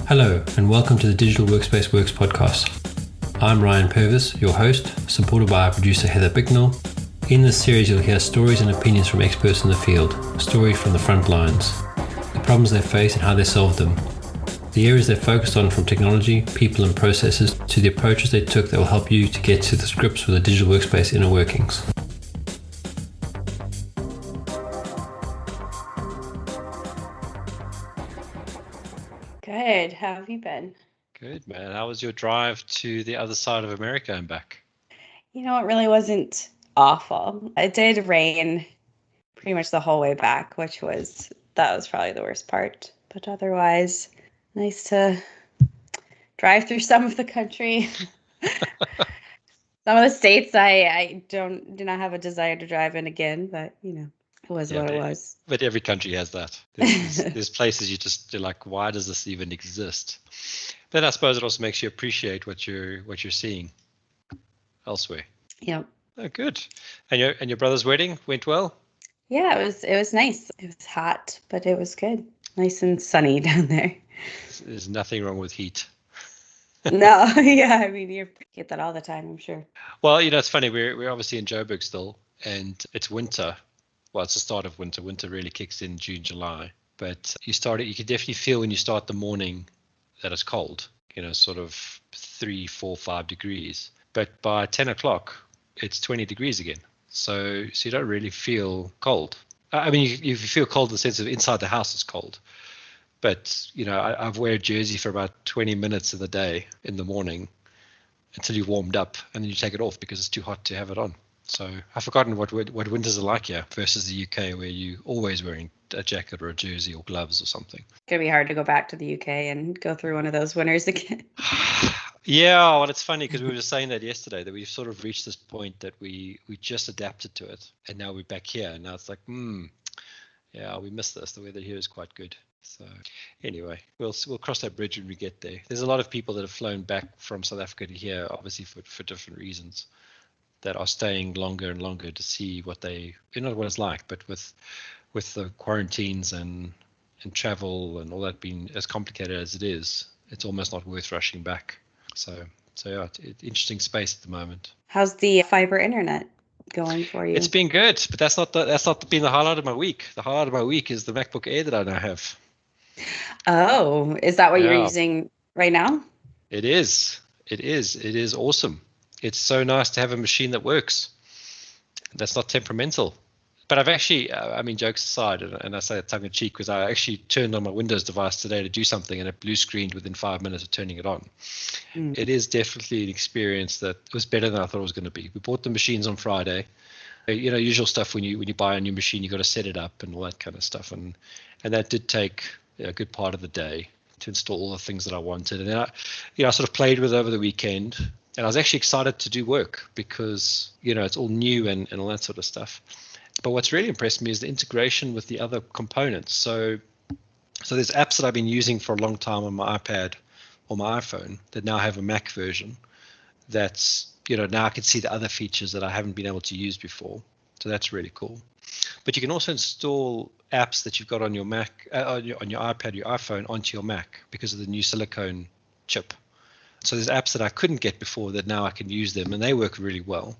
Hello, and welcome to the Digital Workspace Works podcast. I'm Ryan Purvis, your host, supported by our producer Heather Bicknell. In this series, you'll hear stories and opinions from experts in the field, stories from the front lines, the problems they face and how they solved them, the areas they focused on from technology, people and processes, to the approaches they took that will help you to get to the grips with the digital workspace inner workings. Good. How have you been? Good, man. How was your drive to the other side of America and back? You know, it really wasn't awful. It did rain pretty much the whole way back, that was probably the worst part. But otherwise, nice to drive through some of the country. Some of the states I do not have a desire to drive in again, but it was what it was. But every country has that. There's places you're like, why does this even exist? Then I suppose it also makes you appreciate what you're seeing elsewhere. Yep. Oh, good. And your brother's wedding went well? Yeah, it was nice. It was hot, but it was good. Nice and sunny down there. There's nothing wrong with heat. No, yeah, I mean, you get that all the time, I'm sure. Well, it's funny. We're obviously in Joburg still, and it's winter. Well, it's the start of winter. Winter really kicks in June, July. But you can definitely feel when you start the morning that it's cold, sort of 3, 4, 5 degrees. But by 10 o'clock, it's 20 degrees again. So you don't really feel cold. I mean, you feel cold in the sense of inside the house it's cold. But, I've wear a jersey for about 20 minutes of the day in the morning until you're warmed up, and then you take it off because it's too hot to have it on. So I've forgotten what winters are like here versus the UK, where you're always wearing a jacket or a jersey or gloves or something. It's going to be hard to go back to the UK and go through one of those winters again. Yeah, well, it's funny because we were saying that yesterday, that we've sort of reached this point that we just adapted to it, and now we're back here, and now it's like, yeah, we miss this. The weather here is quite good. So anyway, we'll cross that bridge when we get there. There's a lot of people that have flown back from South Africa to here, obviously for different reasons, that are staying longer and longer to see what it's like, but with the quarantines and travel and all that being as complicated as it is, it's almost not worth rushing back. So yeah, it's interesting space at the moment. How's the fiber internet going for you? It's been good, but that's not been the highlight of my week. The highlight of my week is the MacBook Air that I now have. Oh, is that what you're using right now? It is. It is awesome. It's so nice to have a machine that works, that's not temperamental. But I've actually, jokes aside, and I say it tongue in cheek, because I actually turned on my Windows device today to do something, and it blue screened within 5 minutes of turning it on. It is definitely an experience that was better than I thought it was going to be. We bought the machines on Friday. Usual stuff when you buy a new machine, you got to set it up and all that kind of stuff, and that did take a good part of the day to install all the things that I wanted. And then I sort of played with it over the weekend, and I was actually excited to do work because it's all new and all that sort of stuff. But what's really impressed me is the integration with the other components. So there's apps that I've been using for a long time on my iPad or my iPhone that now have a Mac version. That's now I can see the other features that I haven't been able to use before. So that's really cool. But you can also install apps that you've got on your Mac, on your iPad, your iPhone onto your Mac because of the new silicone chip. So there's apps that I couldn't get before that now I can use them, and they work really well.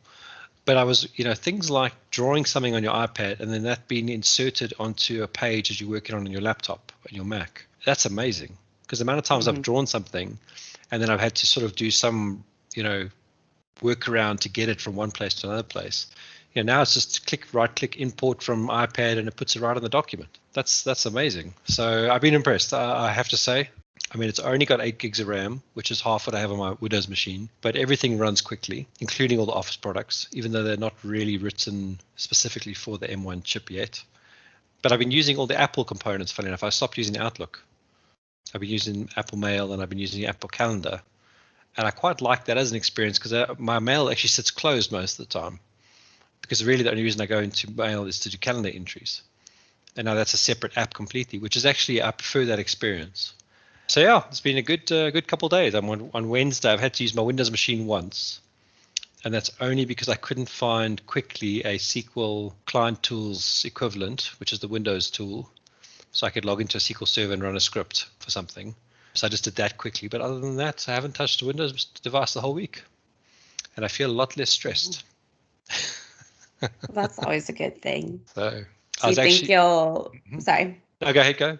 But I was, things like drawing something on your iPad and then that being inserted onto a page as you're working on your laptop, on your Mac. That's amazing, because the amount of times I've drawn something and then I've had to sort of do some, workaround to get it from one place to another place. Now it's just right click, import from iPad, and it puts it right on the document. That's amazing. So I've been impressed, I have to say. It's only got 8 gigs of RAM, which is half what I have on my Windows machine, but everything runs quickly, including all the Office products, even though they're not really written specifically for the M1 chip yet. But I've been using all the Apple components, funny enough. I stopped using Outlook. I've been using Apple Mail, and I've been using Apple Calendar. And I quite like that as an experience, because my mail actually sits closed most of the time, because really the only reason I go into mail is to do calendar entries. And now that's a separate app completely, which is actually, I prefer that experience. So yeah, it's been a good couple of days. I'm on Wednesday. I've had to use my Windows machine once, and that's only because I couldn't find quickly a SQL Client Tools equivalent, which is the Windows tool, so I could log into a SQL Server and run a script for something. So I just did that quickly. But other than that, I haven't touched a Windows device the whole week. And I feel a lot less stressed. Well, that's always a good thing. So Do you think you'll? Sorry. No, go ahead, go.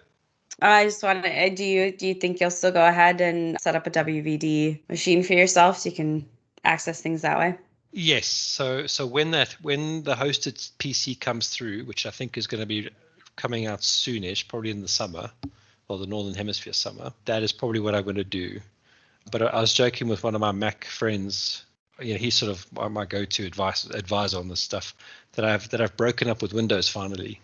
I just want to. Do you think you'll still go ahead and set up a WVD machine for yourself so you can access things that way? Yes. So when the hosted PC comes through, which I think is going to be coming out soonish, probably in the summer, or the Northern Hemisphere summer, that is probably what I'm going to do. But I was joking with one of my Mac friends. He's sort of my go-to advisor on this stuff. That I've broken up with Windows finally.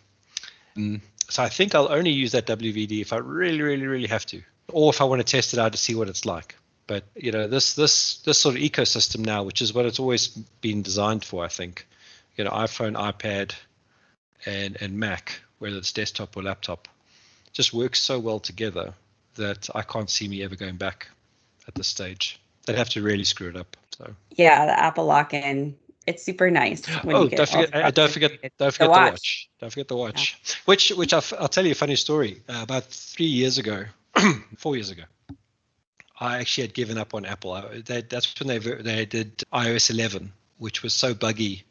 So I think I'll only use that WVD if I really, really, really have to, or if I want to test it out to see what it's like. But this sort of ecosystem now, which is what it's always been designed for, I think. iPhone, iPad, and Mac, whether it's desktop or laptop, just works so well together that I can't see me ever going back at this stage. They'd have to really screw it up. So yeah, the Apple lock-in. It's super nice. When you get don't forget the watch. Don't forget the watch. Yeah. Which I'll tell you a funny story. About 3 years ago, 4 years ago, I actually had given up on Apple. That's when they did iOS 11, which was so buggy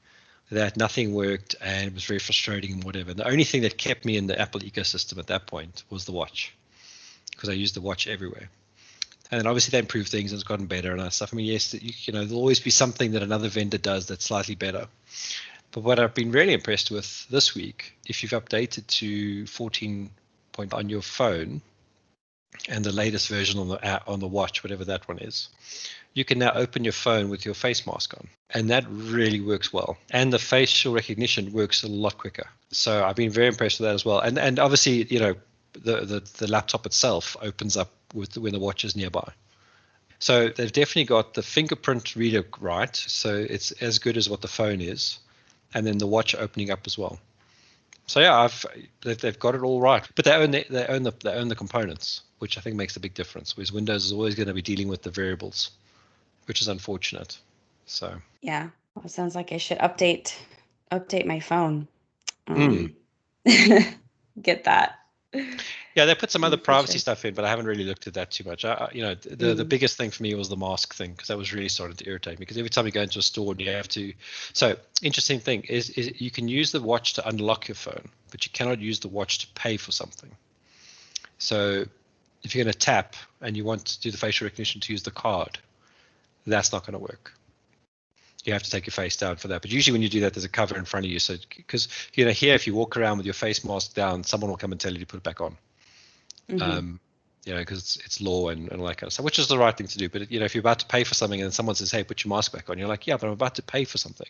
that nothing worked and it was very frustrating and whatever. And the only thing that kept me in the Apple ecosystem at that point was the watch, because I used the watch everywhere. And then obviously they improved things and it's gotten better and that stuff. I mean, yes, there'll always be something that another vendor does that's slightly better. But what I've been really impressed with this week, if you've updated to 14 on your phone and the latest version on the watch, whatever that one is, you can now open your phone with your face mask on. And that really works well. And the facial recognition works a lot quicker. So I've been very impressed with that as well. And obviously, the laptop itself opens up when the watch is nearby. So they've definitely got the fingerprint reader right. So it's as good as what the phone is. And then the watch opening up as well. So yeah, they've got it all right. But they own the components, which I think makes a big difference. Whereas Windows is always going to be dealing with the variables, which is unfortunate. So yeah, well, it sounds like I should update my phone. Get that. Yeah, they put some other privacy stuff in, but I haven't really looked at that too much. The biggest thing for me was the mask thing, because that was really starting to irritate me. Because every time you go into a store and you have to, so interesting thing is you can use the watch to unlock your phone, but you cannot use the watch to pay for something. So if you're going to tap and you want to do the facial recognition to use the card, that's not going to work. You have to take your face down for that. But usually when you do that, there's a cover in front of you. So because here, if you walk around with your face mask down, someone will come and tell you to put it back on. Mm-hmm. Because it's law and all that kind of stuff, which is the right thing to do. But if you're about to pay for something and someone says, "Hey, put your mask back on," you're like, "Yeah, but I'm about to pay for something."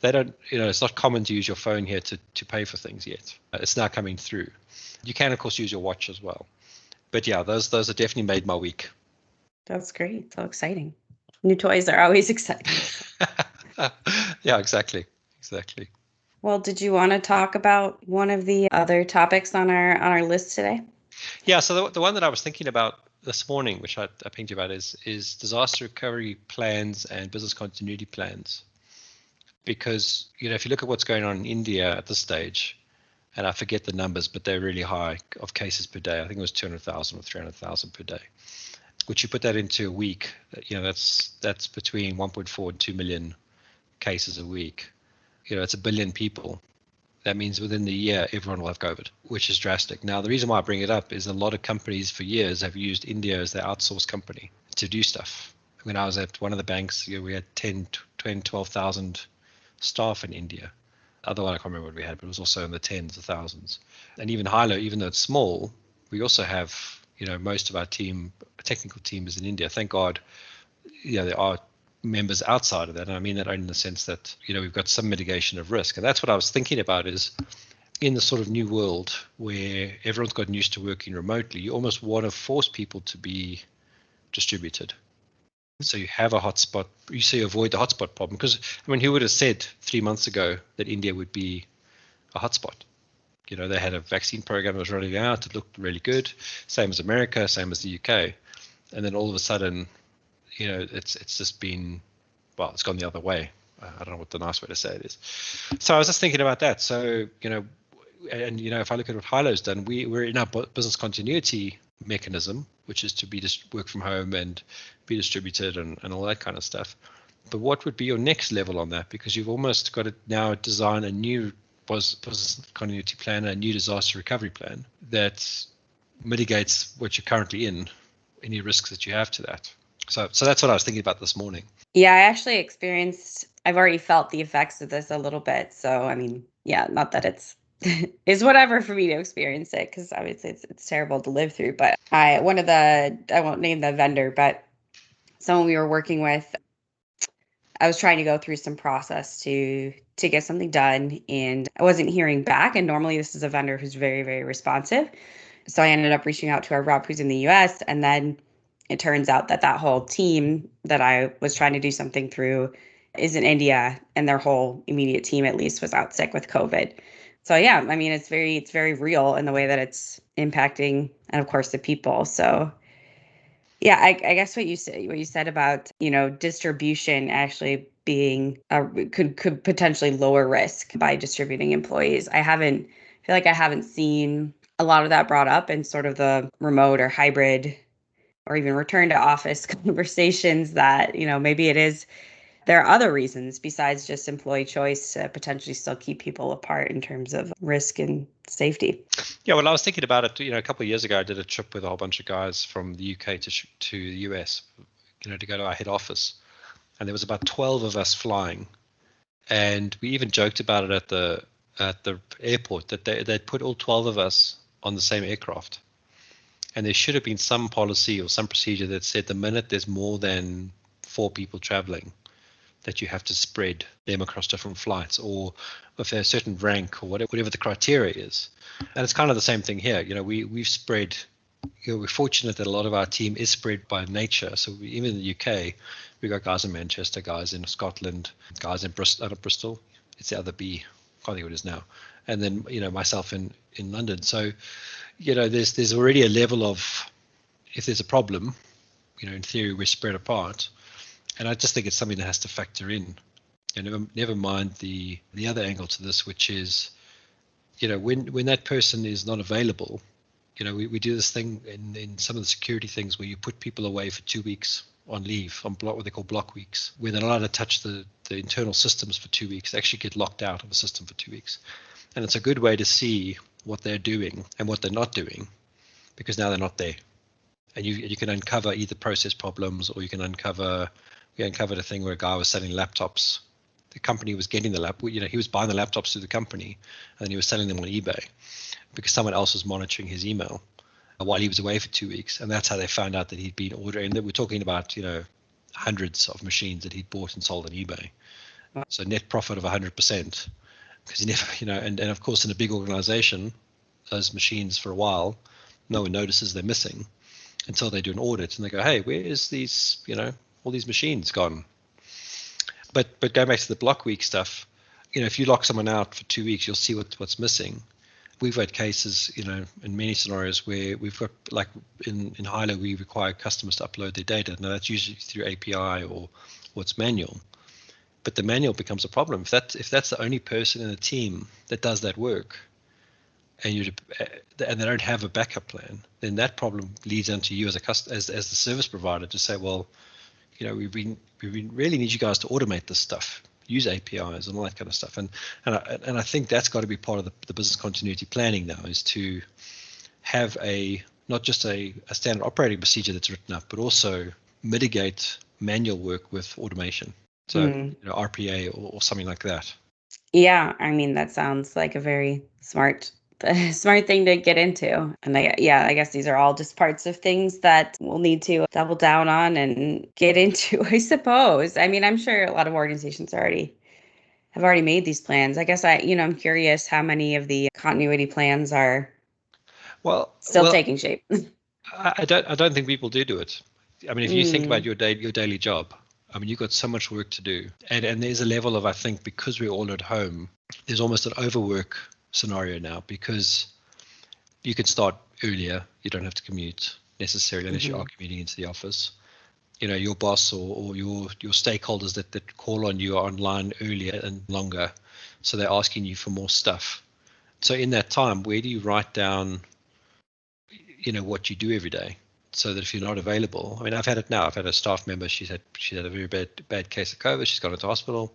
They don't, it's not common to use your phone here to pay for things yet. It's now coming through. You can of course use your watch as well. But yeah, those have definitely made my week. That's great. So exciting. New toys are always exciting. Yeah, exactly. Well, did you want to talk about one of the other topics on our list today? Yeah, so the one that I was thinking about this morning, which I pinged you about, is disaster recovery plans and business continuity plans. Because if you look at what's going on in India at this stage, and I forget the numbers, but they're really high of cases per day. I think it was 200,000 or 300,000 per day. Which you put that into a week, that's between 1.4 and 2 million cases a week. It's 1 billion people. That means within the year, everyone will have COVID, which is drastic. Now, the reason why I bring it up is a lot of companies for years have used India as their outsource company to do stuff. When I was at one of the banks, we had 10, 20, 12,000 staff in India. Other one, I can't remember what we had, but it was also in the tens of thousands. And even Hilo, even though it's small, we also have, most of our technical team is in India. Thank God, there are members outside of that. And I mean that only in the sense that, we've got some mitigation of risk. And that's what I was thinking about is in the sort of new world where everyone's gotten used to working remotely, you almost want to force people to be distributed. So you have a hotspot, you avoid the hotspot problem. Because, who would have said 3 months ago that India would be a hotspot? They had a vaccine program that was rolling out. It looked really good. Same as America, same as the UK. And then all of a sudden, it's just been, it's gone the other way. I don't know what the nice way to say it is. So I was just thinking about that. So, if I look at what Hilo's done, we're in our business continuity mechanism, which is to be just work from home and be distributed and all that kind of stuff. But what would be your next level on that? Because you've almost got to now design a new business continuity plan, a new disaster recovery plan that mitigates what you're currently in, any risks that you have to that. So that's what I was thinking about this morning. Yeah, I actually I've already felt the effects of this a little bit. So, I mean, yeah, not that it's whatever for me to experience it, because obviously it's terrible to live through. But I won't name the vendor, but someone we were working with, I was trying to go through some process to get something done, and I wasn't hearing back. And normally this is a vendor who's very, very responsive. So I ended up reaching out to our rep who's in the US, and then it turns out that whole team that I was trying to do something through is in India, and their whole immediate team at least was out sick with COVID. So yeah, I mean it's very real in the way that it's impacting, and of course the people. So yeah, I guess what you said about, distribution actually being could potentially lower risk by distributing employees. I feel like I haven't seen a lot of that brought up in sort of the remote or hybrid or even return to office conversations that, maybe there are other reasons besides just employee choice to potentially still keep people apart in terms of risk and safety. Yeah, well, I was thinking about it. A couple of years ago, I did a trip with a whole bunch of guys from the UK to the US, to go to our head office, and there was about 12 of us flying, and we even joked about it at the airport that they'd put all 12 of us on the same aircraft, and there should have been some policy or some procedure that said the minute there's more than 4 people traveling, that you have to spread them across different flights, or if they're a certain rank or whatever the criteria is. And it's kind of the same thing here. We've spread, we're fortunate that a lot of our team is spread by nature. So even in the UK, we've got guys in Manchester, guys in Scotland, guys in Bristol. It's the other B, I can't think what it is now. And then, myself in London. So, there's already a level of, if there's a problem, in theory, we're spread apart. And I just think it's something that has to factor in. And never mind the other angle to this, which is, when that person is not available, we do this thing in some of the security things where you put people away for 2 weeks on leave, on what they call block weeks, where they're not allowed to touch the internal systems for 2 weeks. They actually get locked out of the system for 2 weeks. And it's a good way to see what they're doing and what they're not doing, because now they're not there. And you can uncover either process problems, or you can uncover. We uncovered a thing where a guy was selling laptops. The company was getting he was buying the laptops through the company, and then he was selling them on eBay because someone else was monitoring his email while he was away for 2 weeks. And that's how they found out that he'd been ordering. We're talking about, hundreds of machines that he'd bought and sold on eBay. So net profit of 100%, because he never, and of course in a big organization, those machines for a while, no one notices they're missing until they do an audit and they go, hey, where is these, all these machines gone? But going back to the block week stuff, if you lock someone out for 2 weeks, you'll see what's missing. We've had cases, in many scenarios where we've got, like in Hilo, we require customers to upload their data. Now that's usually through API or it's manual, but the manual becomes a problem. If that's the only person in the team that does that work, and they don't have a backup plan, then that problem leads onto you as the service provider to say, well, we really need you guys to automate this stuff, use APIs and all that kind of stuff. And I think that's got to be part of the business continuity planning now, is to have not just a standard operating procedure that's written up, but also mitigate manual work with automation. So RPA or something like that. Yeah, I mean that sounds like a very smart thing to get into. And I guess these are all just parts of things that we'll need to double down on and get into, I suppose. I mean, I'm sure a lot of organizations have already made these plans. I guess I'm curious how many of the continuity plans are still taking shape. I don't think people do it. I mean, if you think about your daily job, I mean, you've got so much work to do. And there's a level of, I think, because we're all at home, there's almost an overwork scenario now, because you can start earlier. You don't have to commute necessarily unless you are commuting into the office. Your boss or your stakeholders that call on you are online earlier and longer, so they're asking you for more stuff. So in that time, where do you write down what you do every day, so that if you're not available, I mean, I've had it now. I've had a staff member. She had a very bad case of COVID. She's gone into hospital.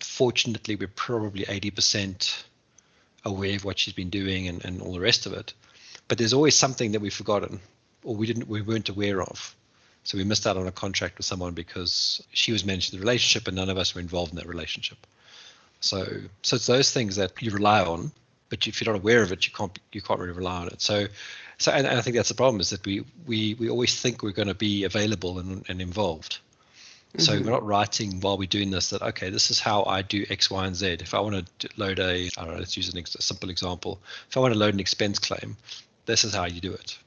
Fortunately, we're probably 80% aware of what she's been doing and all the rest of it. But there's always something that we've forgotten or we weren't aware of. So we missed out on a contract with someone because she was managing the relationship and none of us were involved in that relationship. So it's those things that you rely on, but if you're not aware of it, you can't really rely on it. So and I think that's the problem, is that we always think we're going to be available and involved. So we're not writing while we're doing this that, okay, this is how I do X, Y, and Z. If I want to load I don't know, let's use a simple example. If I want to load an expense claim, this is how you do it.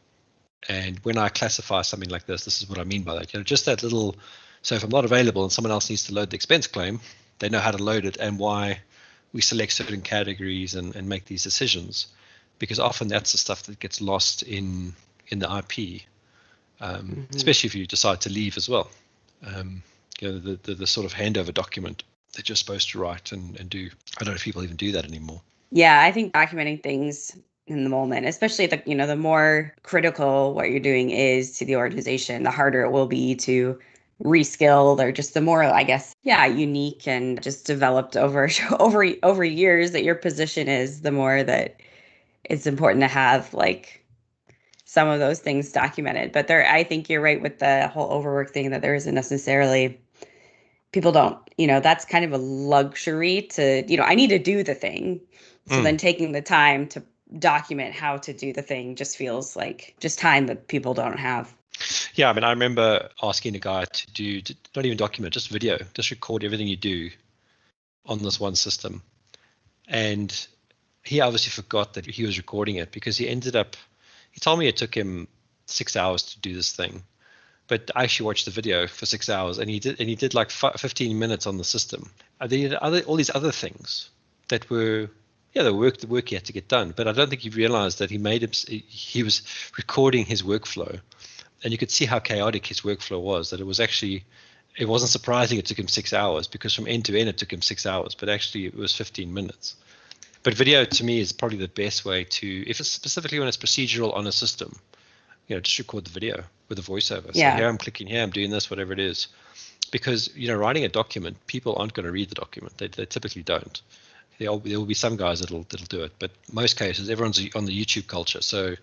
And when I classify something like this is what I mean by that. Just that little, so if I'm not available and someone else needs to load the expense claim, they know how to load it and why we select certain categories and make these decisions. Because often that's the stuff that gets lost in the IP, especially if you decide to leave as well. The sort of handover document that you're supposed to write and do. I don't know if people even do that anymore. Yeah, I think documenting things in the moment, especially the more critical what you're doing is to the organization, the harder it will be to reskill, or just the more, I guess, unique and just developed over years that your position is, the more that it's important to have like some of those things documented. But I think you're right with the whole overwork thing, that there isn't necessarily, people don't, that's kind of a luxury to, I need to do the thing. So then taking the time to document how to do the thing just feels like just time that people don't have. Yeah, I mean, I remember asking a guy to not even document, just video, just record everything you do on this one system. And he obviously forgot that he was recording it, because he told me it took him 6 hours to do this thing. But I actually watched the video for 6 hours, and he did like 15 minutes on the system. They did all these other things that were, the work he had to get done. But I don't think he realized that he was recording his workflow, and you could see how chaotic his workflow was. That it wasn't surprising it took him 6 hours, because from end to end it took him 6 hours, but actually it was 15 minutes. But video to me is probably the best way to, if it's specifically when it's procedural on a system, just record the video with a voiceover. So here I'm clicking here, I'm doing this, whatever it is. Because, writing a document, people aren't going to read the document. They typically don't. There will be some guys that'll do it, but most cases, everyone's on the YouTube culture. So,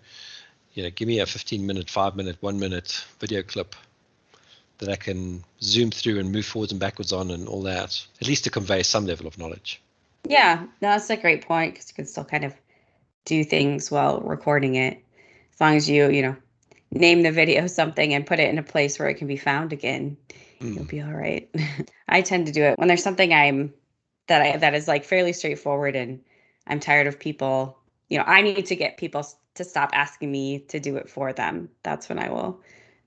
give me a 15-minute, 5-minute, 1-minute video clip that I can zoom through and move forwards and backwards on and all that, at least to convey some level of knowledge. Yeah, no, that's a great point, because you can still kind of do things while recording it. As long as you, name the video something and put it in a place where it can be found again, you'll be all right. I tend to do it when there's something that is like fairly straightforward and I'm tired of people, I need to get people to stop asking me to do it for them. That's when I will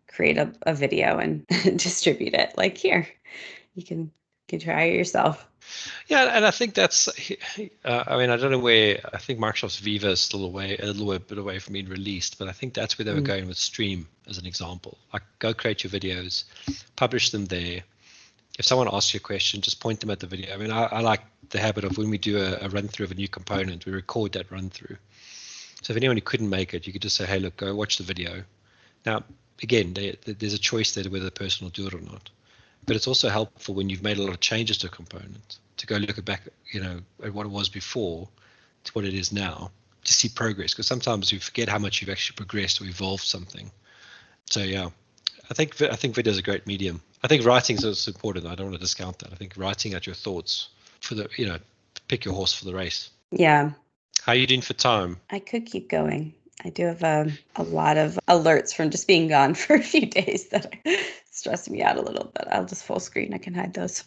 create a video and distribute it. Like, here, you can try it yourself. Yeah, and I think that's, I mean, I don't know where, I think Microsoft's Viva is still a little bit away from being released, but I think that's where they were going with Stream as an example. Like, go create your videos, publish them there. If someone asks you a question, just point them at the video. I mean, I like the habit of, when we do a run through of a new component, we record that run through. So if anyone who couldn't make it, you could just say, hey, look, go watch the video. Now, again, there's a choice there whether the person will do it or not. But it's also helpful when you've made a lot of changes to a component to go look back, at what it was before to what it is now, to see progress. Because sometimes you forget how much you've actually progressed or evolved something. So yeah, I think video is a great medium. I think writing is also important. I don't want to discount that. I think writing out your thoughts for pick your horse for the race. Yeah. How are you doing for time? I could keep going. I do have a lot of alerts from just being gone for a few days that are stressing me out a little bit. I'll just full screen. I can hide those.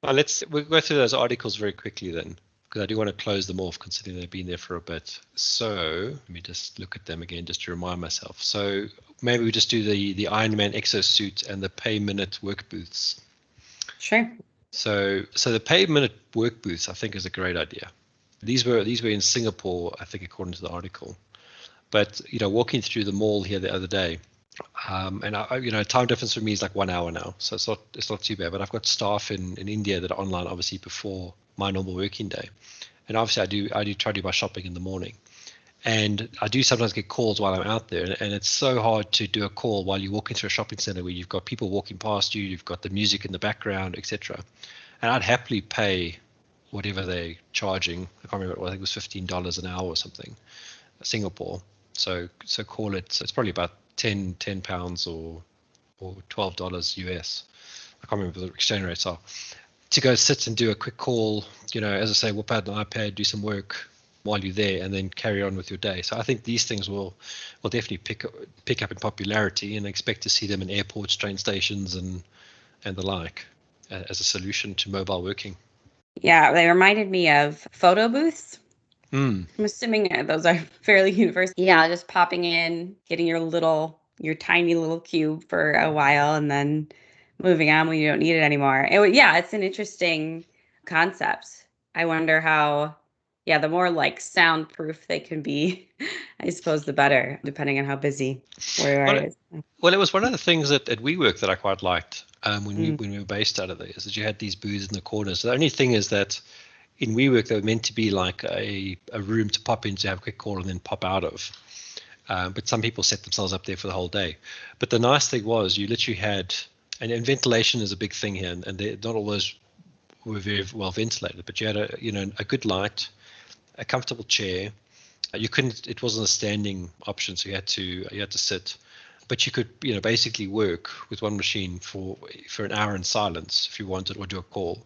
Well, we'll go through those articles very quickly then, because I do want to close them off considering they've been there for a bit. So let me just look at them again just to remind myself. So maybe we just do the Ironman exosuit and the pay minute work booths. Sure. So the pay minute work booths, I think, is a great idea. These were in Singapore, I think, according to the article. But walking through the mall here the other day, and time difference for me is like 1 hour now, so it's not too bad. But I've got staff in India that are online, obviously, before my normal working day, and obviously I do try to do my shopping in the morning. And I do sometimes get calls while I'm out there, and it's so hard to do a call while you're walking through a shopping center where you've got people walking past you, you've got the music in the background, etc. And I'd happily pay whatever they're charging. I can't remember. I think it was $15 an hour or something, Singapore. So call it. So it's probably about 10 pounds or $12 US. I can't remember what the exchange rates are. To go sit and do a quick call, as I say, whip out an iPad, do some work while you're there, and then carry on with your day. So I think these things will definitely pick up in popularity, and I expect to see them in airports, train stations, and the like, as a solution to mobile working. Yeah, they reminded me of photo booths. Mm. I'm assuming those are fairly universal. Yeah, just popping in, getting your tiny little cube for a while, and then moving on when you don't need it anymore. It's an interesting concept. I wonder how, the more like soundproof they can be, I suppose the better, depending on how busy where Well, it is. Well, it was one of the things at WeWork that I quite liked when Mm. we were based out of there, is that you had these booths in the corners. So the only thing is that in WeWork they were meant to be like a room to pop in to have a quick call and then pop out of. But some people set themselves up there for the whole day. But the nice thing was you literally had, and ventilation is a big thing here, and they not always were very well ventilated, but you had a good light, a comfortable chair. You couldn't. It wasn't a standing option, so you had to sit. But you could, basically work with one machine for an hour in silence if you wanted, or do a call.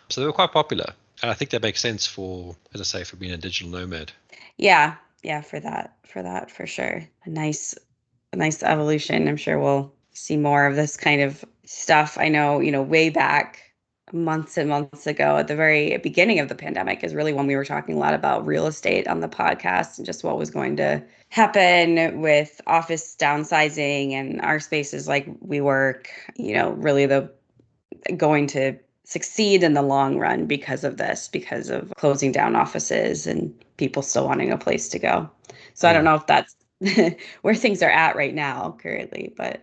So they were quite popular, and I think that makes sense for, as I say, for being a digital nomad. Yeah, for that, for sure. A nice evolution. I'm sure we'll see more of this kind of stuff. I know, way back months and months ago at the very beginning of the pandemic is really when we were talking a lot about real estate on the podcast and just what was going to happen with office downsizing and our spaces like WeWork, really going to succeed in the long run because of this, because of closing down offices and people still wanting a place to go. So I don't know if that's where things are at right now currently, but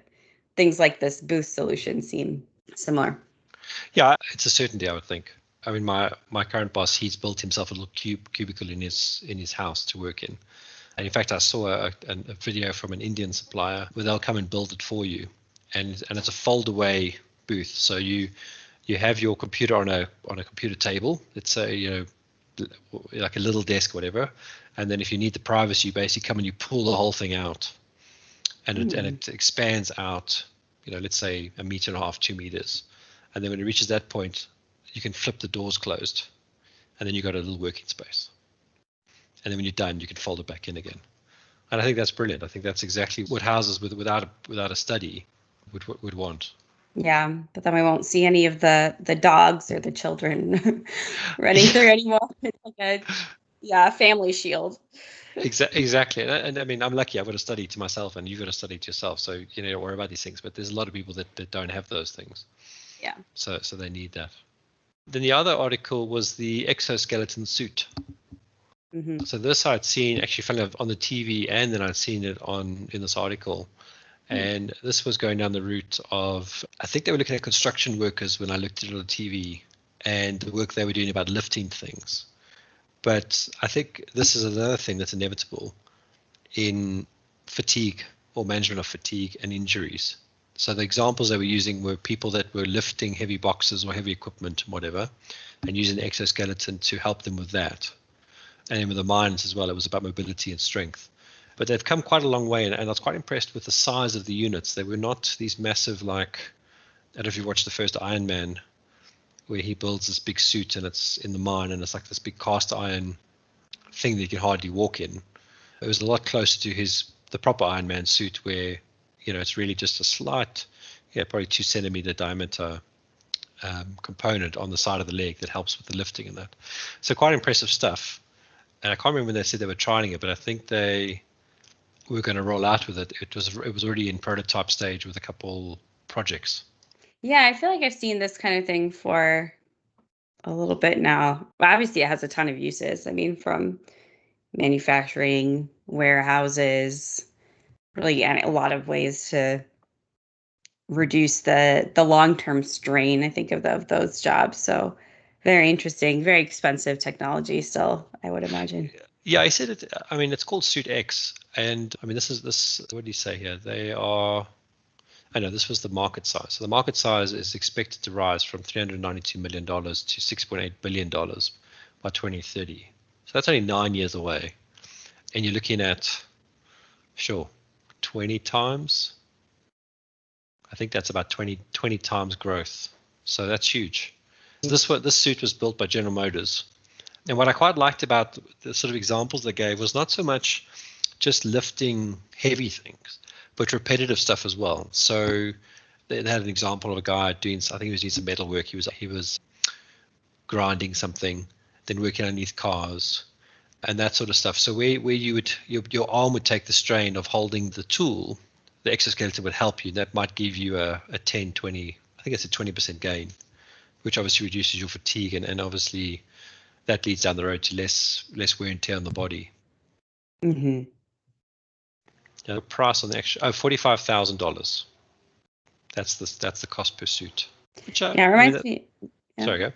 things like this booth solution seem similar. Yeah, it's a certainty, I would think. I mean, my current boss, he's built himself a little cubicle in his house to work in. And in fact, I saw a video from an Indian supplier where they'll come and build it for you, and it's a fold away booth. So you have your computer on a computer table. Let's say like a little desk, whatever. And then if you need the privacy, you basically come and you pull the whole thing out, and it expands out. Let's say 1.5 meters, 2 meters. And then when it reaches that point, you can flip the doors closed, and then you got a little working space. And then when you're done, you can fold it back in again. And I think that's brilliant. I think that's exactly what houses without a study would want. Yeah, but then we won't see any of the dogs or the children running through anymore. It's like a family shield. Exactly. And I mean, I'm lucky. I've got a study to myself, and you've got a study to yourself. So don't worry about these things. But there's a lot of people that don't have those things. Yeah. So they need that. Then the other article was the exoskeleton suit. Mm-hmm. So this I'd seen actually, funny enough, on the TV, and then I'd seen it in this article. And this was going down the route of, I think they were looking at construction workers when I looked at it on TV, and the work they were doing about lifting things. But I think this is another thing that's inevitable in fatigue, or management of fatigue and injuries. So the examples they were using were people that were lifting heavy boxes or heavy equipment, whatever, and using the exoskeleton to help them with that. And then with the mines as well, it was about mobility and strength. But they've come quite a long way, and I was quite impressed with the size of the units. They were not these massive, like, I don't know if you watched the first Iron Man, where he builds this big suit and it's in the mine, and it's like this big cast iron thing that you can hardly walk in. It was a lot closer to the proper Iron Man suit, where it's really just a slight, probably 2 centimeter diameter component on the side of the leg that helps with the lifting and that. So quite impressive stuff. And I can't remember when they said they were trying it, but I think they were going to roll out with it. It was already in prototype stage with a couple projects. Yeah, I feel like I've seen this kind of thing for a little bit now. Obviously, it has a ton of uses. I mean, from manufacturing, warehouses, really a lot of ways to reduce the long-term strain, I think, of those jobs. So very interesting, very expensive technology still, I would imagine. Yeah, I said it. I mean, it's called Suit X, and I mean, this. What do you say here? They are. I know this was the market size. So the market size is expected to rise from $392 million to $6.8 billion by 2030. So that's only 9 years away, and you're looking at, sure, 20 times. I think that's about 20 times growth. So that's huge. This suit was built by General Motors. And what I quite liked about the sort of examples they gave was not so much just lifting heavy things, but repetitive stuff as well. So they had an example of a guy doing, I think he was doing some metal work. He was grinding something, then working underneath cars and that sort of stuff. So where you would, your arm would take the strain of holding the tool, the exoskeleton would help you. That might give you a 10, 20, I think it's a 20% gain, which obviously reduces your fatigue and obviously that leads down the road to less wear and tear on the body. Mm-hmm. Now the price on the extra, $45,000. That's the cost per suit. Which Yeah, it reminds me. Yeah. Sorry, go.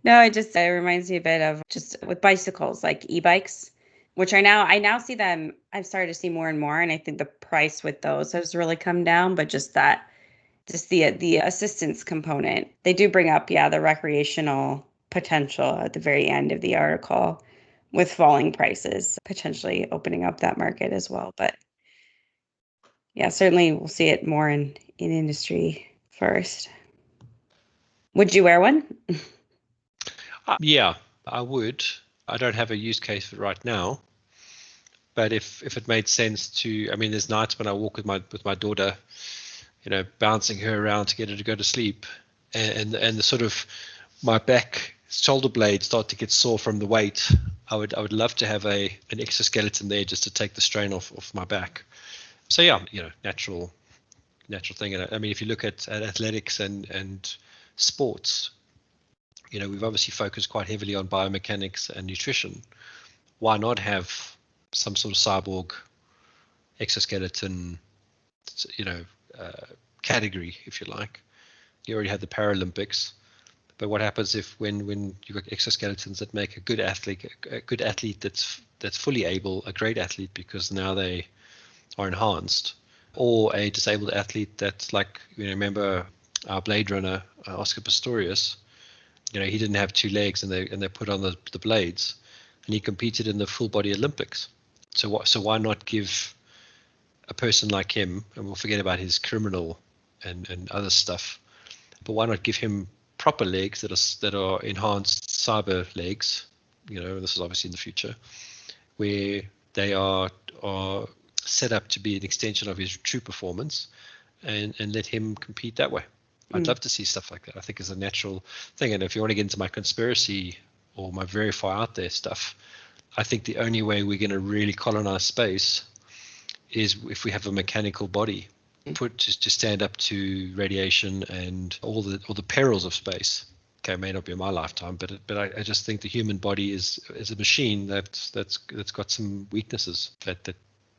No, it reminds me a bit of just with bicycles, like e-bikes, which I now see them. I've started to see more and more, and I think the price with those has really come down. But just the assistance component, they do bring up, the recreational potential at the very end of the article, with falling prices potentially opening up that market as well. But yeah, certainly we'll see it more in industry first. Would you wear one? Yeah, I would. I don't have a use case for it right now, but if it made sense to, I mean, there's nights when I walk with my daughter, bouncing her around to get her to go to sleep, and the sort of my back shoulder blades start to get sore from the weight. I would love to have an exoskeleton there just to take the strain off my back. So yeah, natural thing. And I mean, if you look at athletics and sports, we've obviously focused quite heavily on biomechanics and nutrition. Why not have some sort of cyborg exoskeleton, category, if you like? You already had the Paralympics, but what happens if when you've got exoskeletons that make a good athlete that's fully able, a great athlete because now they are enhanced, or a disabled athlete that's like, remember our Blade Runner, Oscar Pistorius, he didn't have two legs and they put on the blades and he competed in the full body Olympics. So why not give a person like him, and we'll forget about his criminal and other stuff, but why not give him proper legs that are enhanced cyber legs? This is obviously in the future, where they are set up to be an extension of his true performance, and let him compete that way. I'd love to see stuff like that. I think is a natural thing. And if you want to get into my conspiracy or my very far out there stuff, I think the only way we're going to really colonize space is if we have a mechanical body put to stand up to radiation and all the perils of space. Okay, it may not be in my lifetime, but I just think the human body is a machine that's got some weaknesses that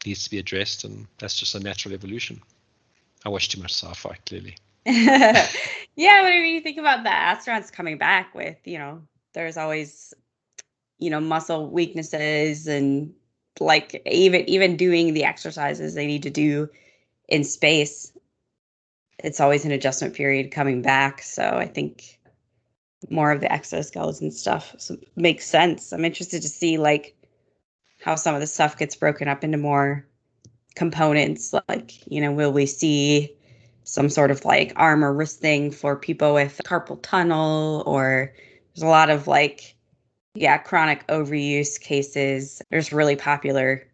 needs to be addressed, and that's just a natural evolution. I watch too much sci-fi, clearly. Yeah, whenever you think about the astronauts coming back with, there's always, muscle weaknesses, and like even doing the exercises they need to do in space, it's always an adjustment period coming back. So I think more of the exoskeleton stuff makes sense. I'm interested to see like how some of the stuff gets broken up into more components. Like, will we see some sort of like armor wrist thing for people with carpal tunnel, or there's a lot of like, chronic overuse cases. There's really popular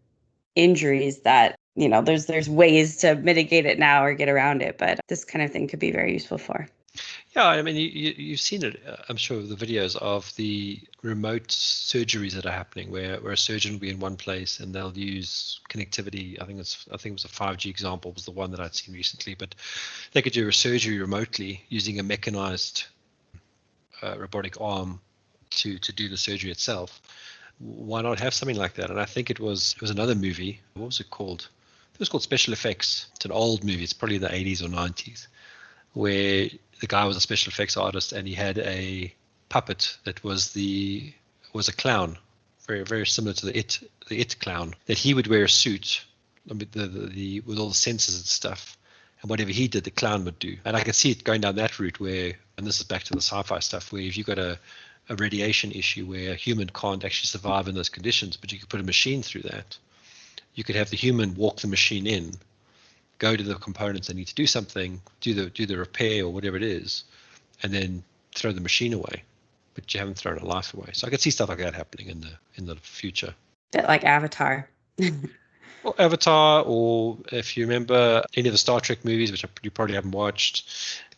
injuries that, there's ways to mitigate it now or get around it, but this kind of thing could be very useful for. Yeah, I mean, you've seen it, I'm sure, the videos of the remote surgeries that are happening, where a surgeon will be in one place and they'll use connectivity. I think it was a 5G example was the one that I'd seen recently, but they could do a surgery remotely using a mechanized robotic arm to do the surgery itself. Why not have something like that? And I think it was another movie. What was it called? It was called Special Effects. It's an old movie. It's probably the 80s or 90s, where the guy was a special effects artist and he had a puppet that was a clown very, very similar to the It clown, that he would wear a suit, with all the sensors and stuff, and whatever he did, the clown would do. And I can see it going down that route where, and this is back to the sci-fi stuff, where if you've got a radiation issue where a human can't actually survive in those conditions, but you could put a machine through that. You could have the human walk the machine in, go to the components that need to do something, do the repair or whatever it is, and then throw the machine away. But you haven't thrown a life away. So I could see stuff like that happening in the future. Bit like Avatar. Or Avatar, or if you remember any of the Star Trek movies, which you probably haven't watched,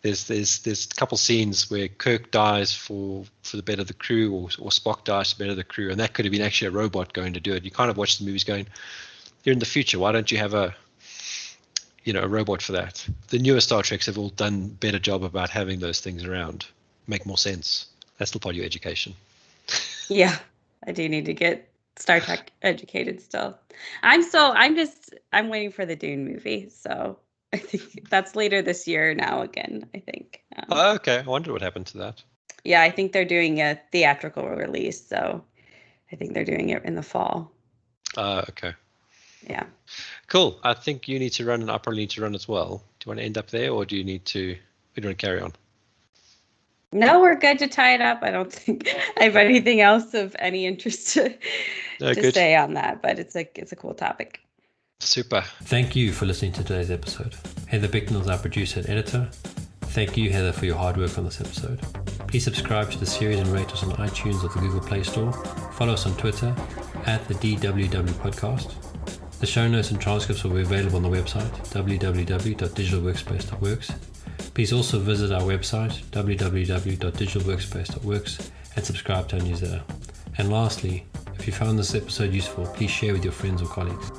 there's a couple scenes where Kirk dies for the better of the crew, or Spock dies for the better of the crew, and that could have been actually a robot going to do it. You kind of watch the movies going, you're in the future, why don't you have a robot for that? The newer Star Treks have all done a better job about having those things around. Make more sense. That's still part of your education. Yeah, I do need to get Star Trek educated still. I'm waiting for the Dune movie, so I think that's later this year now again, I think. Okay, I wonder what happened to that. Yeah, I think they're doing a theatrical release, so I think they're doing it in the fall. Okay. Yeah. Cool. I think you need to run, and I probably need to run as well. Do you want to end up there, or do you want to carry on? No, we're good to tie it up. I don't think I have anything else of any interest to say on that, but it's a cool topic. Super. Thank you for listening to today's episode. Heather Bicknell is our producer and editor. Thank you, Heather, for your hard work on this episode. Please subscribe to the series and rate us on iTunes or the Google Play Store. Follow us on Twitter at the DWW Podcast. The show notes and transcripts will be available on the website www.digitalworkspace.works. Please also visit our website www.digitalworkspace.works and subscribe to our newsletter. And lastly, if you found this episode useful, please share with your friends or colleagues.